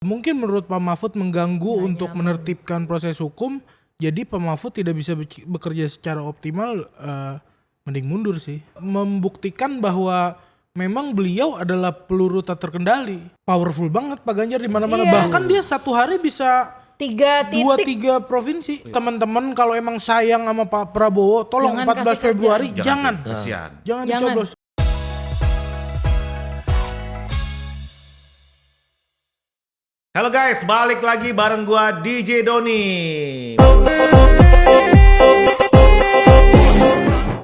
Mungkin menurut Pak Mahfud mengganggu untuk menertibkan proses hukum, jadi Pak Mahfud tidak bisa bekerja secara optimal, mending mundur sih. Membuktikan bahwa memang beliau adalah peluru tak terkendali. Powerful banget Pak Ganjar di mana-mana. Iya. Bahkan dia satu hari bisa 2-3 provinsi. Teman-teman kalau emang sayang sama Pak Prabowo, tolong Jangan 14 kasih Februari jangan. Kasihan. Jangan dicoblos. Halo guys, balik lagi bareng gua DJ Doni.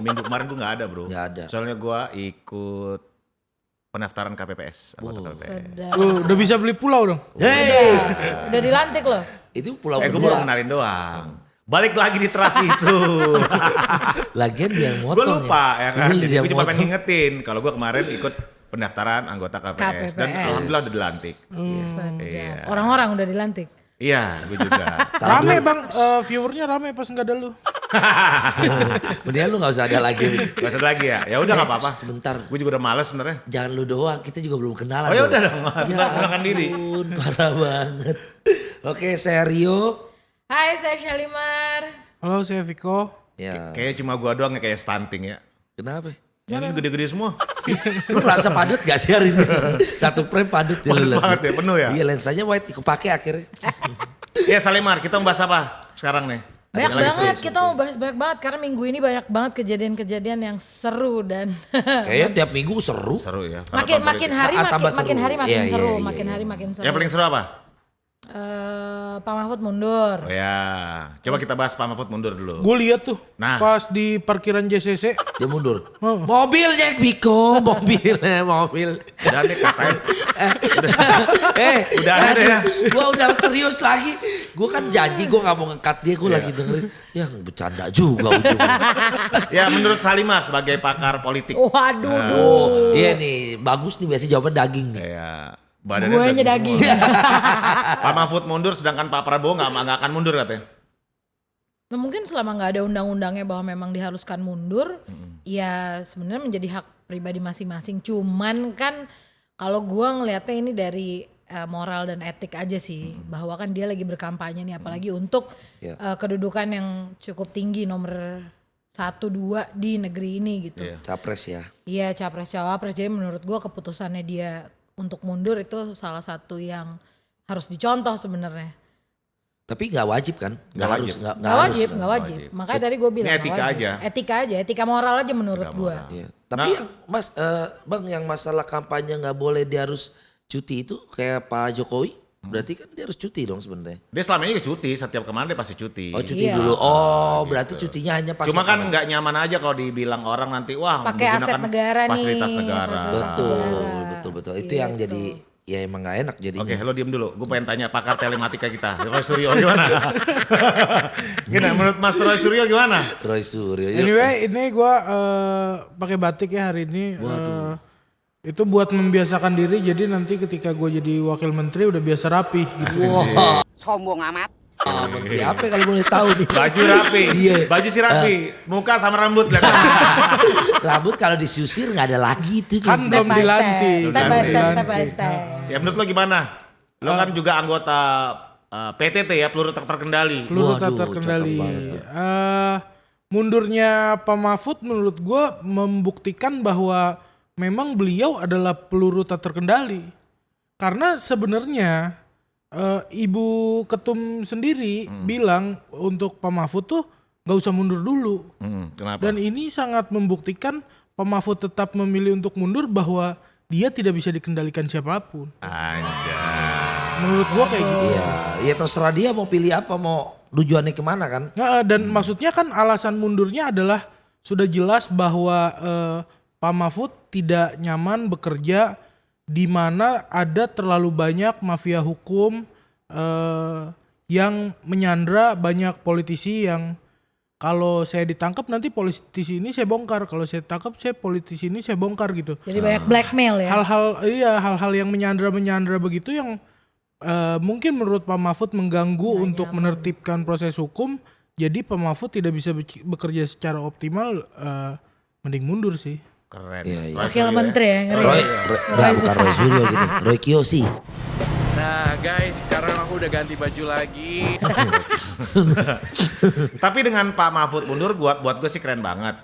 Minggu kemarin gua nggak ada bro. Nggak ada. Soalnya gua ikut pendaftaran KPPS. Anggota KPPS. Udah bisa beli pulau dong. Hey, Udah dilantik loh. itu pulau Gua kedua. baru kenalin doang. Balik lagi di Trust Isu. Lagian dia yang Gue motong lupa ya kan. Iya, Jadi dia gue cuma motong. pengen ngingetin kalau gue kemarin ikut pendaftaran anggota KPPS. Dan KPPS. alhamdulillah udah dilantik. Sedap. Iya. Orang-orang udah dilantik. Iya, gue juga. Rame bang, viewernya rame pas nggak ada lu. Mendingan lu gak usah ada lagi. Gak usah lagi ya. Ya udah nggak apa-apa. Sebentar. Gue juga udah males sebenarnya. Jangan lu doang, kita juga belum kenalan. Oh ya Bro. udah dong, kita kenalkan diri. Ampun, parah banget. Oke, saya Rio. Hai, saya Shalimar. Halo, saya Viko. Ya, Kayaknya cuma gue doang yang kayak stunting ya. kenapa? Yang ini gede-gede semua. Lu ngerasa padat gak sih hari ini? Satu frame padat ya. Padat lu lihat. banget ya, penuh ya? Iya, lensanya wide kepake akhirnya. Ya Salimar, kita membahas apa sekarang nih? Banyak Ada lagi banget, serius. kita mau bahas banyak banget karena minggu ini banyak banget kejadian-kejadian yang seru dan Kayaknya tiap minggu seru. Seru ya. makin hari Tambah makin seru. hari makin Iya, seru, iya, makin iya. hari makin seru. Yang paling seru apa? Pak Mahfud mundur. Oh ya, coba kita bahas Pak Mahfud mundur dulu. Gue lihat tuh Nah. pas di parkiran JCC. Dia mundur. Oh. Mobilnya Viko, mobil. Udah deh katanya. Udah ada aduh, ya. Gua udah serius lagi. Gua kan janji gua gak mau nge-cut dia, gua lagi dengerin. Ya bercanda juga ujungnya. Ya menurut Salimar sebagai pakar politik. Waduh, Oh, iya nih, bagus nih biasanya jawaban daging nih. Ya, badannya Guanya daging. semua. Pak Mahfud mundur sedangkan Pak Prabowo nggak akan mundur katanya. Nah, mungkin selama nggak ada undang-undangnya bahwa memang diharuskan mundur, ya sebenarnya menjadi hak pribadi masing-masing. Cuman kan kalau gua ngelihatnya ini dari moral dan etik aja sih, bahwa kan dia lagi berkampanye nih, apalagi untuk kedudukan yang cukup tinggi nomor 1-2 di negeri ini gitu. Iya. Capres ya. Iya, capres cawapres. Jadi menurut gua keputusannya dia untuk mundur itu salah satu yang harus dicontoh sebenarnya. Tapi nggak wajib kan? Nggak harus, wajib. nggak Nggak harus. wajib, nggak wajib. Makanya tadi gue bilang Ini nggak etika wajib. aja. Etika moral aja menurut Etika gue. moral. Iya. Tapi yang Mas, Bang, yang masalah kampanye nggak boleh dia harus cuti itu kayak Pak Jokowi, berarti kan dia harus cuti dong sebenarnya. Dia selama ini cuti, setiap kemana dia pasti cuti. Oh cuti Iya. dulu. Oh berarti cutinya hanya pas. Cuma kan nggak nyaman aja kalau dibilang orang nanti wah Pakai aset menggunakan negara nih, fasilitas negara. fasilitas Betul. Itu yang jadi ya emang nggak enak jadinya. Oke, lo diem dulu. Gue pengen tanya pakar telematika kita. Roy Suryo gimana? Gimana menurut Mas Roy Suryo gimana? Roy Suryo. Anyway, ini gue pakai batik ya hari ini. Itu buat membiasakan diri. Jadi nanti ketika gue jadi wakil menteri udah biasa rapi gitu. Wah. Sombong amat. Menteri apa kalau boleh tahu nih? Baju rapi. Iya. Baju si rapi. Muka sama rambut. Lihat. Rambut kalau disusir nggak ada lagi itu. Kan Step belum by dilantik. step, step by Belum step, step by dilantik. step. Ya menurut lo gimana? Lo kan juga anggota PTT ya, peluru tak terkendali. Peluru tak Waduh, terkendali. cakep banget tuh. Mundurnya Pak Mahfud menurut gue membuktikan bahwa memang beliau adalah peluru tak terkendali. Karena sebenarnya Ibu Ketum sendiri bilang untuk Pak Mahfud tuh gak usah mundur dulu. Kenapa? Dan ini sangat membuktikan Pak Mahfud tetap memilih untuk mundur bahwa dia tidak bisa dikendalikan siapapun. Anjay. Menurut gua kayak gitu. Iya, ya terserah dia mau pilih apa, mau tujuannya kemana kan? Nah, dan maksudnya kan alasan mundurnya adalah sudah jelas bahwa Pak Mahfud tidak nyaman bekerja di mana ada terlalu banyak mafia hukum yang menyandra banyak politisi yang kalau saya ditangkap nanti politisi ini saya bongkar, kalau saya tangkap saya politisi ini saya bongkar gitu. Jadi banyak blackmail ya. Hal-hal yang menyandra begitu yang mungkin menurut Pak Mahfud mengganggu untuk menertibkan proses hukum. Jadi Pak Mahfud tidak bisa bekerja secara optimal, mending mundur sih. Keren. Iya, iya. Roy Wakil Suryo ya. menteri ya. ngeri. Bukan Roy Suryo gitu, Roy Kiyoshi. Nah guys, sekarang aku udah ganti baju lagi. Tapi dengan Pak Mahfud mundur, buat gue sih keren banget.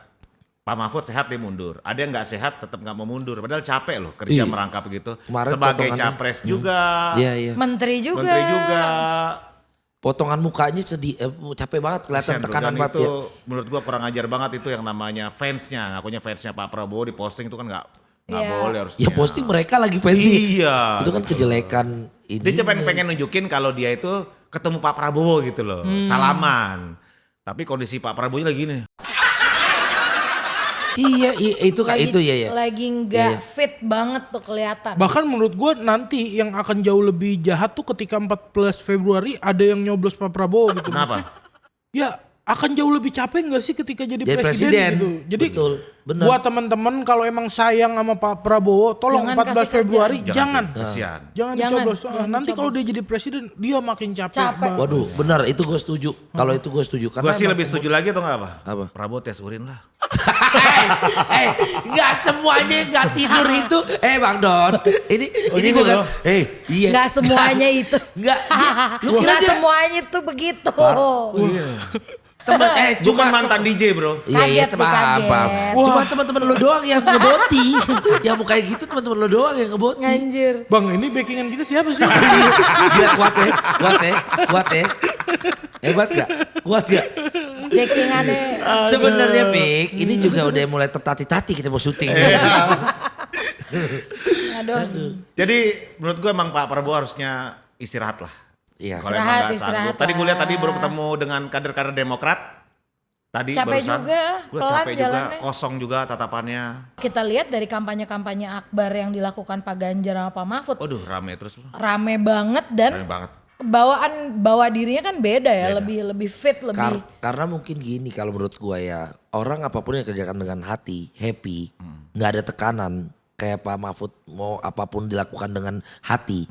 Pak Mahfud sehat dia mundur. Ada yang nggak sehat tetap nggak mau mundur. Padahal capek loh kerja Iya. merangkap gitu. Kemarin Sebagai potongannya. capres juga, Iya, iya. Menteri juga. menteri juga. Potongan mukanya sedih, capek banget kelihatan Kasian loh. tekanan Dan banget itu ya. menurut gua kurang ajar banget itu yang namanya fansnya. Ngakunya fansnya Pak Prabowo di posting itu kan nggak Iya. boleh harusnya. Ya posting mereka lagi fancy. Iya. Itu kan kejelekan ini. Dia cuma pengen nunjukin kalau dia itu ketemu Pak Prabowo gitu loh. Salaman. Tapi kondisi Pak Prabowo lagi nih. Iya, itu kan Lagi, itu ya. lagi nggak fit banget tuh kelihatan. Bahkan menurut gue nanti yang akan jauh lebih jahat tuh ketika 14 Februari ada yang nyoblos Pak Prabowo gitu. Kenapa? Maksudnya, ya akan jauh lebih capek gak sih ketika jadi Jadi presiden, presiden. gitu. Jadi Betul, benar. buat teman-teman kalau emang sayang sama Pak Prabowo, tolong Jangan 14 kasih Februari jangan. Kasihan. Jangan Jangan, dicoblos. jangan Nanti kalau dicoblos. dia jadi presiden dia makin capek. Capek. banget. Waduh, benar itu gue setuju. Kalau itu gue setuju karena Gua sih emang- lebih setuju lagi atau nggak apa? Apa? Prabowo tes urin lah. nggak semuanya nggak tidur itu. Bang Don, ini gitu gue kan. loh. Iya. Nggak semuanya itu. Nggak. Lu kira Nggak dia semuanya itu begitu. temen Bukan mantan DJ bro. Iya, Kaget nih, paham, kaget. paham. Cuma teman-teman lu doang yang ngeboti. Yang mau kayak gitu teman-teman lu doang yang ngeboti. Anjir. Bang, ini backingan kita siapa sih? Gila kuat ya. Hebat gak? Kuat gak? Backingannya. Sebenarnya Pik, ini juga udah mulai tertati-tati kita mau syuting. Aduh. Jadi menurut gue emang Pak Prabowo harusnya istirahat lah. Iya. Kalau emang nggak Istirahat sanggup. Tadi gue lihat lah. tadi baru ketemu dengan kader-kader Demokrat. Tadi Capek barusan. juga, Gua pelan capek juga, jalannya. kosong juga tatapannya. Kita lihat dari kampanye-kampanye akbar yang dilakukan Pak Ganjar sama Pak Mahfud. Waduh rame terus bro. Rame banget dan Rame banget. bawa dirinya kan beda ya, lebih fit, lebih Karena mungkin gini kalau menurut gua ya, orang apapun yang kerjakan dengan hati, happy, nggak ada tekanan. Kayak Pak Mahfud mau apapun dilakukan dengan hati,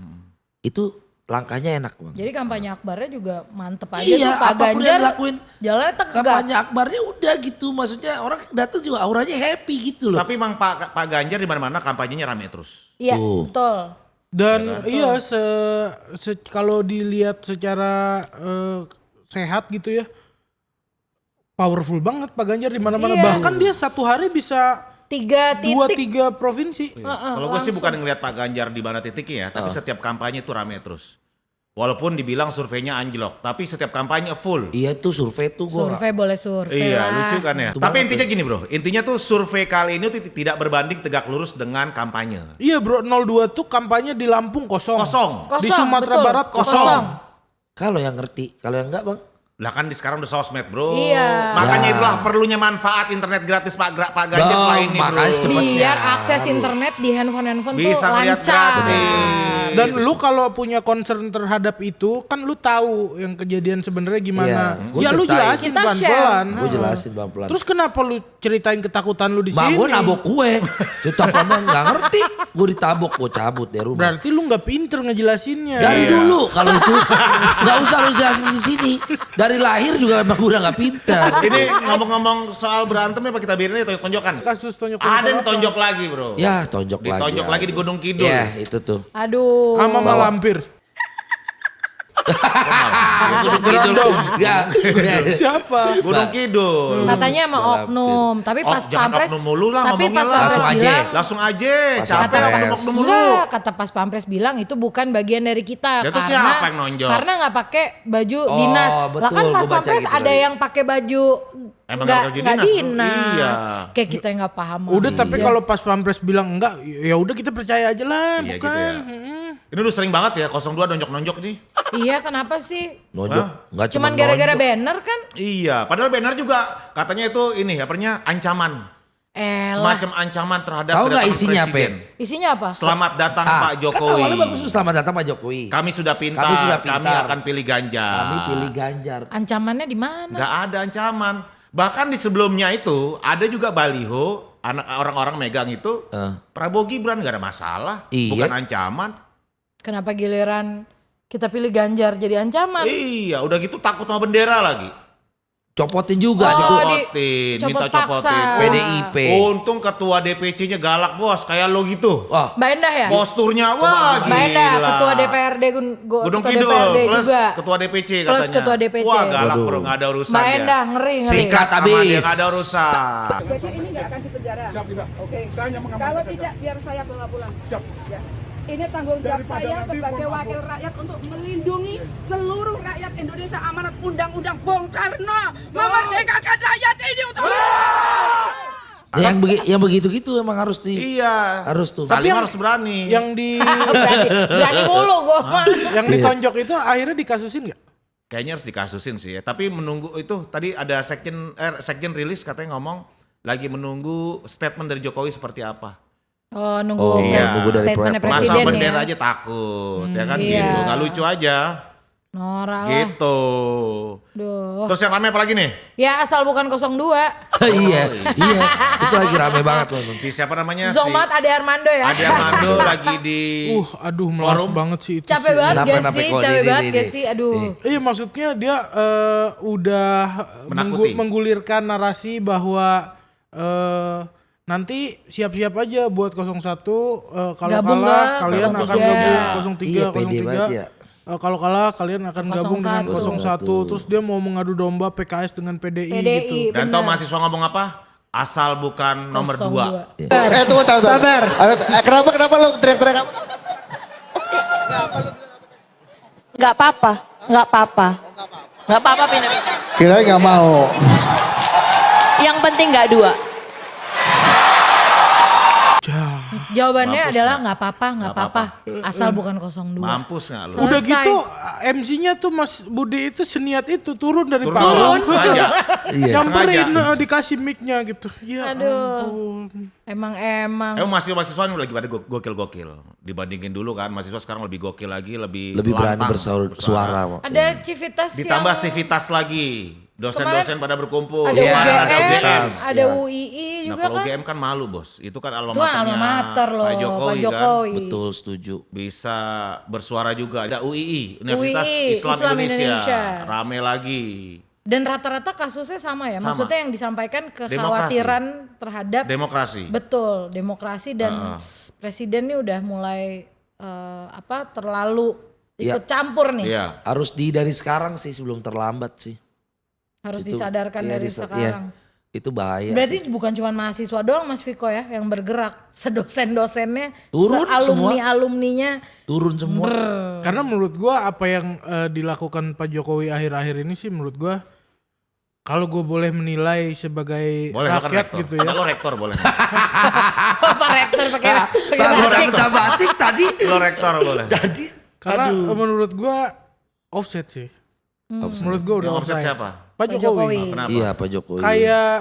itu langkahnya enak Bang. jadi kampanye akbarnya juga mantep aja Iya, tuh Pak apapun yang Ganjar. dilakuin. Jalannya tegak. Kampanye akbarnya udah gitu, maksudnya orang datang juga auranya happy gitu loh. Tapi emang Pak Ganjar di mana-mana kampanyenya rame terus. Iya, Tuh. betul. Dan iya kalau dilihat secara sehat gitu ya, powerful banget Pak Ganjar di mana-mana. Iya. Bahkan dia satu hari bisa 3 titik. 2-3 provinsi. Kalau gue sih bukan ngelihat Pak Ganjar di mana titiknya ya, tapi setiap kampanye itu rame terus. Walaupun dibilang surveinya anjlok, tapi setiap kampanye full. Iya tuh survei tuh gua. Survei boleh survei Iya lah. lucu kan ya. Itu Tapi banget intinya gini bro, intinya tuh survei kali ini tuh tidak berbanding tegak lurus dengan kampanye. Iya bro, 02 tuh kampanye di Lampung kosong. Kosong. Di Kosong, Sumatera betul. Barat Kosong. Kalau yang ngerti, kalau yang enggak Bang. Lah kan di sekarang udah sosmed bro. Iya. Makanya Ya. itulah perlunya manfaat internet gratis Pak Ganjar Bang, lah ini bro. makanya cepetnya. Biar akses internet di handphone Bisa tuh ngeliat lancar. gratis. Dan lu kalau punya concern terhadap itu, kan lu tahu yang kejadian sebenarnya gimana. Iya, gua Ya lu ceritain. jelasin Kita pelan-pelan. Gue jelasin pelan-pelan. Terus kenapa lu ceritain ketakutan lu di Bang sini? gue nabok kue. Cerita apa nggak ngerti. Gue ditabok, gue cabut dari rumah. Berarti lu nggak pinter ngejelasinnya. Dari dulu kalau itu nggak usah lu jelasin di sini. Dari lahir juga emang gue udah nggak pintar. Ini ngomong-ngomong soal berantem ya Pak, kita biarin aja tonjok-tonjokan. Kasus tonjok Ada nih tonjok lagi bro. Ya tonjok lagi. Ditonjok lagi di Gunung Kidul. Ya itu tuh. Aduh. sama malampir. Gunung Kidul. Nggak. Siapa? Gunung Kidul. Katanya sama oknum, tapi pas jangan pampres oknum mulu lah tapi ngomongnya pas lah. pampres Langsung aja. bilang Langsung aja, Pas capek pampres. oknum-oknum mulu. enggak, kata pas pampres bilang itu bukan bagian dari kita Ya, terus karena siapa yang nonjol? karena nggak pakai baju Oh, dinas. Lah betul, kan pas gua baca pampres gitu ada tadi. yang pakai baju Emang nggak nggak baju nggak dinas, dinas. iya. Kayak kita yang nggak paham. Udah aja. tapi kalau pas pampres bilang enggak, ya udah kita percaya aja lah, Iya gitu bukan. ya. Ini udah sering banget ya 02 nonjok-nonjok nih. Iya, kenapa sih? Nonjok. Nggak Cuman gara-gara nonjok. banner kan? Iya, padahal banner juga katanya itu ini apanya ancaman. Lah, Semacam ancaman terhadap Tahu nggak kedatangan isinya, presiden. isinya apa? Selamat datang Pak Kan Jokowi. awalnya bagus tuh selamat datang Pak Jokowi. Kami sudah pintar, Kami sudah kami pintar. akan pilih Ganjar. Kami pilih Ganjar. Ancamannya di mana? Nggak ada ancaman. Bahkan di sebelumnya itu ada juga baliho anak orang-orang megang itu Prabowo Gibran nggak ada masalah, Iya. bukan ancaman. Kenapa giliran kita pilih Ganjar jadi ancaman? Iya, udah gitu takut sama bendera lagi. Copotin juga Oh, gitu. Copotin, copot minta paksa. copotin. PDIP. Untung ketua DPC-nya galak bos, kayak lo gitu. Wah, Mbak Endah ya? Posturnya wah Mbak Endah, gila. ketua DPRD Gunung ketua Kidul DPRD plus juga. ketua DPC Plus katanya. ketua DPC. Wah galak Waduh. bro, gak ada urusan Mbak dia. Endah ngeri. Sikat Sama dia habis. gak ada urusan. Jadi ini nggak akan dipenjara. Oke. Kalau tidak biar saya bawa pulang. Ya. Ini tanggung jawab saya sebagai wakil rakyat untuk melindungi seluruh rakyat Indonesia amanat Undang-Undang Bung Karno memerdekakan rakyat ini untuk yang begitu-gitu emang harus Iya. harus tuh. Saling yang- harus berani. Yang di Berani mulu gue. yang ditonjok itu akhirnya dikasusin nggak? Kayaknya harus dikasusin sih ya. Tapi menunggu itu tadi ada sekjen rilis katanya ngomong lagi menunggu statement dari Jokowi seperti apa. Oh nunggu Oh, iya. nunggu dari statementnya Masa Masa presiden bendera ya. aja takut, ya kan iya. gitu. Gak lucu aja. Norak lah. Gitu. Duh. Terus yang rame apa lagi nih? Ya asal bukan 02. Iya, itu lagi rame banget Bang. Si siapa namanya? Zong banget Ade Armando ya. Ade Armando lagi di Aduh malas Forum. banget sih itu. Capek sih. banget Kenapa, gak kenapa, sih? kok Capek ini, banget ini, gak ini. sih? Aduh. Iya maksudnya dia udah Menakuti. menggulirkan narasi bahwa nanti siap-siap aja buat 01 kalau Gabung kalah ke kalian 03. akan gabung 03 Iya, pede banget ya. Kalau kalah kalian akan gabung dengan 01. 01 terus dia mau mengadu domba PKS dengan PDI, PDI. gitu. dan tau mahasiswa ngomong apa? Asal bukan nomor 2. 02. Tunggu, tahu. Sabar. Kenapa lo teriak-teriak apa? Nggak apa-apa, nggak apa-apa. Nggak apa-apa pindah-pindah. Kira nggak mau. Yang penting nggak dua. Jawabannya Mampus adalah nggak? nggak apa-apa, nggak Nggak apa-apa. Asal bukan 02. Mampus gak lu? Udah Selesai. gitu MC-nya tuh Mas Budi itu seniat itu turun dari Turun, panggung. sengaja. Iya. Nyamperin Sengaja. dikasih mic-nya gitu. Ya Aduh. ampun. Emang. Emang mahasiswa ini lagi pada gokil-gokil. Dibandingin dulu kan, mahasiswa sekarang lebih gokil lagi, lebih Berani lantang bersuara. Ada civitas Ditambah yang civitas lagi. Dosen-dosen pada berkumpul. ada Iya, UGM, civitas, ada iya. UII Nah juga kalau kan. UGM kan malu bos. Itu kan alma Itu kan alma maternya mater loh, Pak Jokowi, Pak Jokowi. kan. Betul, setuju. Bisa bersuara juga. Ada UII, Universitas UII, Islam, Islam Indonesia. Indonesia. Rame lagi. Dan rata-rata kasusnya sama ya. Sama. Maksudnya yang disampaikan kekhawatiran terhadap Demokrasi. betul demokrasi dan presiden ini udah mulai terlalu ikut campur nih. Iya. Harus dari sekarang sih sebelum terlambat sih. Harus Itu, disadarkan iya, dari iya, sekarang. itu bahaya Berarti sih. bukan cuma mahasiswa doang Mas Viko ya yang bergerak, sedosen-dosennya, Turun sealumni-alumninya. Turun semua. Karena menurut gua apa yang dilakukan Pak Jokowi akhir-akhir ini sih menurut gua kalau gue boleh menilai sebagai Boleh lo kan rakyat rektor. gitu ya. Lo rektor boleh. Pak Rektor pakai Kalau batik. udah batik tadi. Lo rektor boleh. Tadi. Karena Aduh. menurut gua offset sih. Menurut gua udah Yang offset offside. siapa? Pak Pak Jokowi. Jokowi. Kenapa? Iya Pak Jokowi. Kayak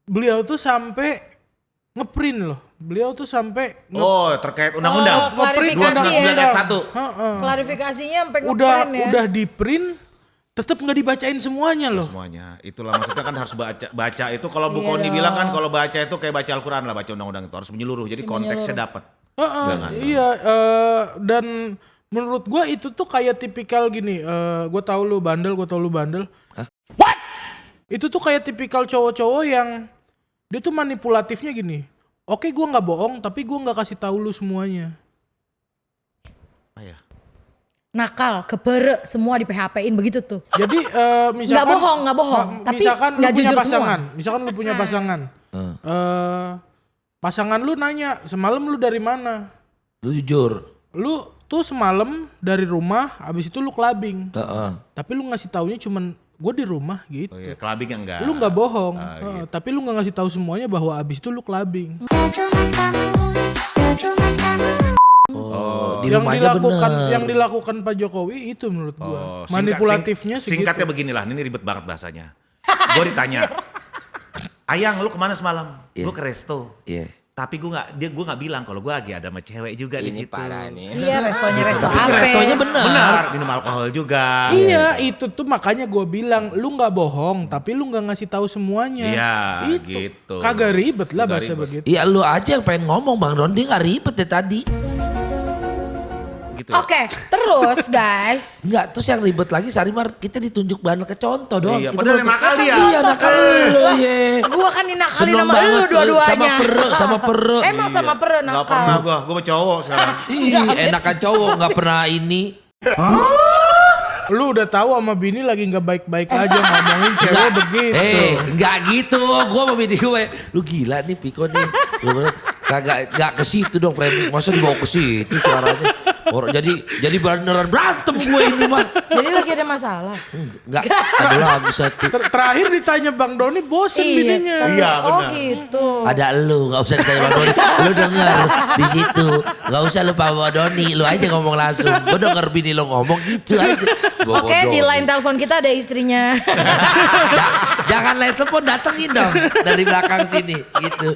beliau tuh sampai ngeprint loh. Beliau tuh sampai Oh terkait undang-undang. Oh, klarifikasi 299 ya. ayat 1. Heeh. Klarifikasinya sampai udah ngeprint ya. udah di print tetap nggak dibacain semuanya loh. Semuanya. Itulah maksudnya kan harus baca itu kalau Bu Iya Koni dong. bilang kan kalau baca itu kayak baca Al-Qur'an lah, baca undang-undang itu harus menyeluruh. Jadi konteksnya dapat. Heeh, Nggak ngasal. iya dan menurut gua itu tuh kayak tipikal gini. Gua tahu lu bandel, gua tahu lu bandel. What? Itu tuh kayak tipikal cowok-cowok yang dia tuh manipulatifnya gini. Oke, gua nggak bohong, tapi gua nggak kasih tahu lu semuanya. Ah, ya. Nakal, kebere, semua di PHP-in begitu tuh. Jadi misalkan Nggak bohong, tapi misalkan lu nggak punya jujur pasangan, semua. misalkan lu punya pasangan. Pasangan lu nanya, "Semalam lu dari mana?" Lu jujur. Lu tuh semalam dari rumah, habis itu lu clubbing. Heeh. Tapi lu ngasih taunya cuman gue di rumah gitu. Oh iya, kelabing yang enggak. Lu nggak bohong, gitu. tapi lu nggak ngasih tahu semuanya bahwa abis itu lu clubbing. Oh, di yang rumahnya dilakukan, bener. yang dilakukan Pak Jokowi itu menurut gua manipulatifnya singkatnya segitu. beginilah, ini ribet banget bahasanya. Gue ditanya, Ayang lu kemana semalam? Iya. Gue ke resto. Iya. Tapi gue nggak bilang kalau gue lagi ada sama cewek juga di situ. Iya, restonya resto Tapi apa? restonya bener. Benar, minum alkohol juga. Iya, itu tuh makanya gue bilang lu nggak bohong, tapi lu nggak ngasih tahu semuanya. Iya, Itu. gitu. Kagak ribet lah Kagak bahasa ribet. begitu. Iya lu aja yang pengen ngomong Bang Don, dia gak ribet ya tadi. gitu ya. Oke, terus guys. Enggak, terus yang ribet lagi Sarimar kita ditunjuk bahan ke contoh doang. Iya, Itu padahal doang. yang nakal dia. Iya, nakal lu, ye. Gua kan dinakalin Seneng sama banget lu tuh, dua-duanya. sama pere. Emang sama pere Gak nakal. pernah gue mau cowok sekarang. Ih, enakan cowok nggak pernah ini. Lu udah tahu sama bini lagi nggak baik-baik aja ngomongin cewek begitu. Enggak gitu. Gua sama bini gue, lu gila nih Piko nih. Kagak ke situ dong framing. Masa dibawa ke situ suaranya. Jadi beneran berantem gue ini mah. Jadi lagi ada masalah. Enggak, ada lagu satu. Terakhir ditanya Bang Doni bosen bininya. kan. Iya, Oh benar. gitu. Ada lu, gak usah ditanya Bang Doni. Lu denger di situ. Gak usah lu Pak Doni, lu aja ngomong langsung. Gue denger bini lu ngomong gitu aja. Oke, di line telepon kita ada istrinya. Jangan line telepon, datengin dong dari belakang sini gitu.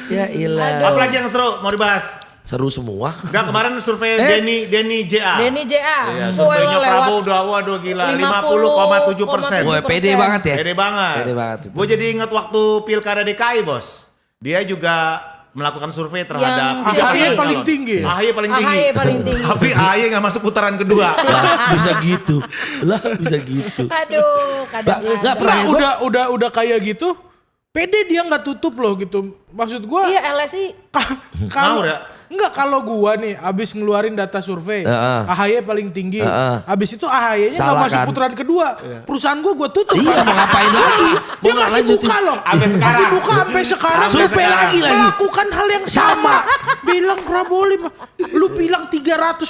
Ya ilah. Apalagi yang seru mau dibahas? Seru semua. Enggak, kemarin survei Denny JA. Denny JA. Iya, Wah, surveinya lo lewat Prabowo udah waduh gila 50,7%. Wah, pede banget ya. Pede banget. Pede banget itu. Gue jadi inget waktu Pilkada DKI, Bos. Dia juga melakukan survei terhadap Yang tiga AHY calon. paling tinggi. AHY paling tinggi. AHY paling tinggi. Tapi AHY nggak masuk putaran kedua. Lah bisa gitu. Lah bisa gitu. Aduh, kadang-kadang. Nggak pernah Nah, ya, udah kayak gitu. Pede dia nggak tutup loh gitu. Maksud gua Iya, LSI. kalau Mau ya? enggak kalau gua nih abis ngeluarin data survei AHY paling tinggi. Abis itu AHY-nya nggak Salah masuk kan? putaran kedua. Perusahaan gua tutup. Iya mau ngapain lagi? Dia Mau masih lanjutin. buka loh. Sampai Masih sekarang. buka sampai sekarang. Survei lagi. Melakukan hal yang sama. Bilang Prabowo 5. Lu bilang 300%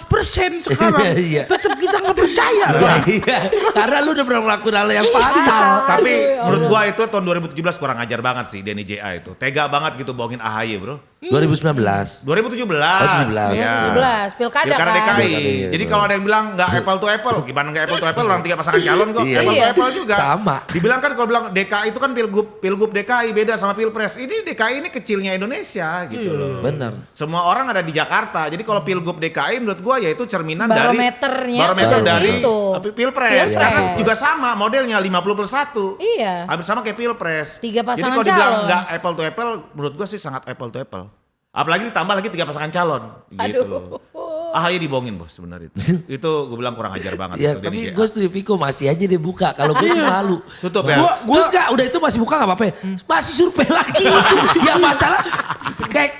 sekarang. Iya. Tetap kita nggak percaya. Iya, karena lu udah pernah ngelakuin hal yang fatal. Tapi menurut gua itu tahun 2017 kurang ajar banget sih Denny JA itu. Tega banget gitu bohongin AHY, Bro. 2019. 2017. 2017. Iya. 2017, Pilkada kan. DKI. Pilkada, Jadi kalau ada yang bilang nggak apple to apple, gimana nggak apple to apple? Orang 3 pasangan calon kok. Iya. Apple to Iya. apple juga. Sama. Dibilang kan kalau bilang DKI itu kan pilgub DKI beda sama pilpres. Ini DKI ini kecilnya Indonesia gitu loh. Bener. Semua orang ada di Jakarta. Jadi kalau pilgub DKI menurut gua yaitu cerminan Barometernya barometer dari dari situ. pilpres. Pilpres. Karena juga sama modelnya 50+1. Iya. Hampir sama kayak pilpres. 3 Jadi pasangan kalau dibilang calon. nggak apple to apple, menurut gua sih sangat apple to apple. Apalagi ditambah lagi 3 pasangan calon, gitu loh. AHY dibohongin bos sebenarnya itu. Itu gue bilang kurang ajar banget. Ya itu tapi Denny gue JA. setuju Viko masih aja dia buka. Kalau gue sih malu. Tutup ya. Terus enggak udah itu masih buka nggak apa-apa. Masih survei lagi itu. Ya masalah kayak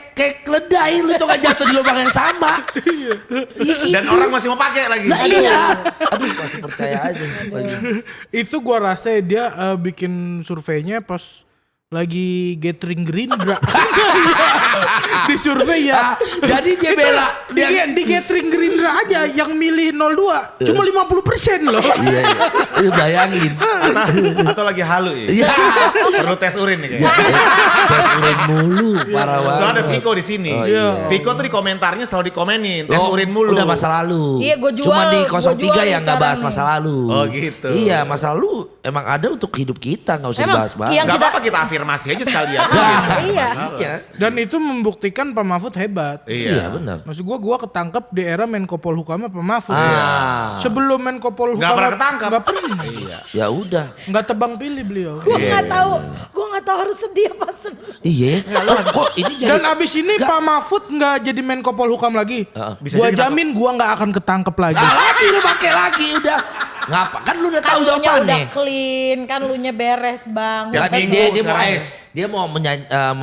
keledai lu tuh gak jatuh di lubang yang sama. Iya gitu. Dan orang masih mau pakai lagi. Lah iya. Aduh masih percaya aja. Itu gua rasa dia bikin surveinya pas lagi gathering Gerindra. Di survei ya. Jadi dia bela. Di gathering Gerindra aja yang milih 02 cuma 50% loh. Iya. Lu bayangin. Atau lagi halu ya. Iya. Perlu tes urin nih kayaknya. Tes urin mulu. Parah banget. Soalnya ada Viko di sini. Oh, iya. Viko tuh di komentarnya selalu dikomenin, tes Oh, urin mulu. Udah masa lalu. Iya, gua jual- Cuma di gua 03 jual yang nggak bahas sekarang masa lalu. Oh, gitu. Iya masa lalu emang ada untuk hidup kita nggak usah Emang dibahas-bahas. yang Gak kita- apa-apa kita afirmasi aja sekalian. Iya. Iya. Dan itu membuktikan Pak Mahfud hebat. Iya benar. Maksud gua ketangkep di era Menko Polhukamnya Pak Mahfud. Ah. Sebelum Menko Polhukam Nggak pernah ketangkep. Nggak pernah. Ya udah. Nggak tebang pilih beliau. Gue nggak tahu, gue nggak tahu harus sedih apa senang. Iya. Kok ini jadi Dan abis ini Nggak. Pak Mahfud nggak jadi Menko Polhukam lagi. Bisa Gua jadi jamin gua nggak akan ketangkep lagi. Nah, lagi lu pakai lagi udah. Ngapa? Kan lu udah tahu Kan lunya udah jawabannya. clean, kan lunya beres bang. Ya, Tapi minggu dia mau sekarang. dia mau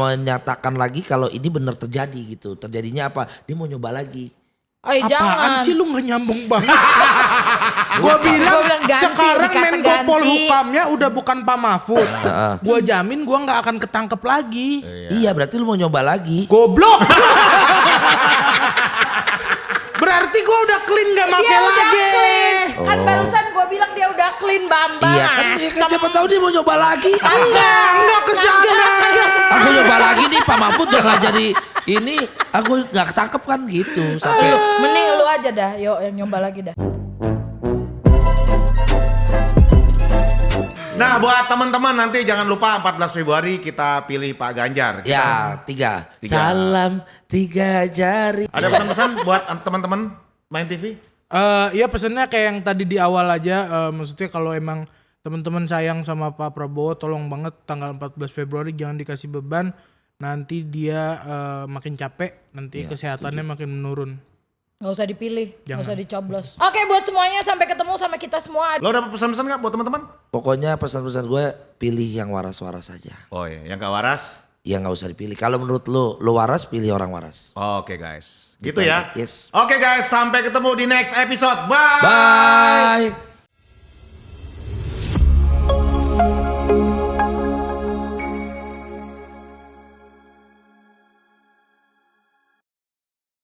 menyatakan lagi kalau ini benar terjadi gitu. Terjadinya apa? Dia mau nyoba lagi. Ay, Apaan jangan. sih lu nggak nyambung banget? Gua bilang bilang ganti, sekarang dikata Menko ganti. Polhukamnya udah bukan Pak Mahfud. Gua jamin gua nggak akan ketangkep lagi. Iya, berarti lu mau nyoba lagi. Goblok. Berarti gua udah clean gak make Dia udah lagi. clean. Kan barusan gue bilang dia udah clean Bambang. Iya kan, ya kan siapa tahu dia mau nyoba lagi. Enggak kesana. Aku nyoba lagi nih Pak Mahfud udah gak jadi ini. Aku gak ketangkep kan gitu. Sampai Mending lu aja dah, yuk yang nyoba lagi dah. Nah buat teman-teman nanti jangan lupa 14 Februari kita pilih Pak Ganjar. ya 3. Salam 3 jari. Ada pesan-pesan buat teman-teman Main TV? Ya pesannya kayak yang tadi di awal aja. Maksudnya kalau emang teman-teman sayang sama Pak Prabowo, tolong banget tanggal 14 Februari jangan dikasih beban. Nanti dia makin capek, nanti kesehatannya makin menurun. Nggak usah dipilih, nggak usah dicoblos. Oke, buat semuanya sampai ketemu sama kita semua. Lo dapat pesan-pesan nggak buat teman-teman? Pokoknya pesan-pesan gue pilih yang waras-waras saja. Oh iya, yang gak waras? Ya nggak usah dipilih. Kalau menurut lo waras, pilih orang waras. Oke guys, gitu ya. Yes. Oke guys, sampai ketemu di next episode. Bye. Bye.